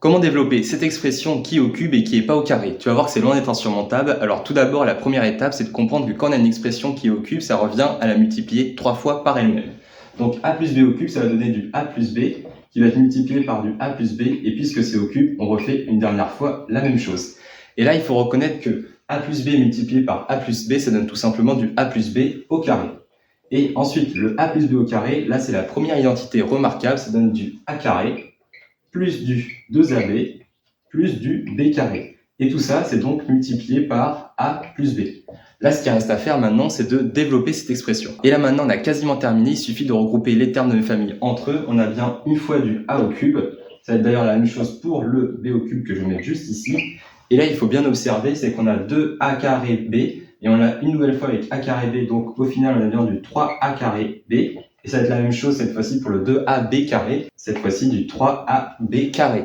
Comment développer cette expression qui est au cube et qui n'est pas au carré? Tu vas voir que c'est loin d'être insurmontable. Alors tout d'abord, la première étape, c'est de comprendre que quand on a une expression qui est au cube, ça revient à la multiplier 3 fois par elle-même. Donc a plus b au cube, ça va donner du a plus b, qui va être multiplié par du a plus b, et puisque c'est au cube, on refait une dernière fois la même chose. Et là, il faut reconnaître que a plus b multiplié par a plus b, ça donne tout simplement du a plus b au carré. Et ensuite, le a plus b au carré, là c'est la première identité remarquable, ça donne du a carré, plus du 2ab, plus du b carré. Et tout ça, c'est donc multiplié par a plus b. Là, ce qui reste à faire maintenant, c'est de développer cette expression. Et là, maintenant, on a quasiment terminé. Il suffit de regrouper les termes de mes familles entre eux. On a bien une fois du a au cube. Ça va être d'ailleurs la même chose pour le b au cube que je vais mettre juste ici. Et là, il faut bien observer, c'est qu'on a 2a carré b. Et on a une nouvelle fois avec a carré b. Donc, au final, on a bien du 3a carré b. Et ça va être la même chose cette fois-ci pour le 2ab carré. Cette fois-ci du 3ab carré.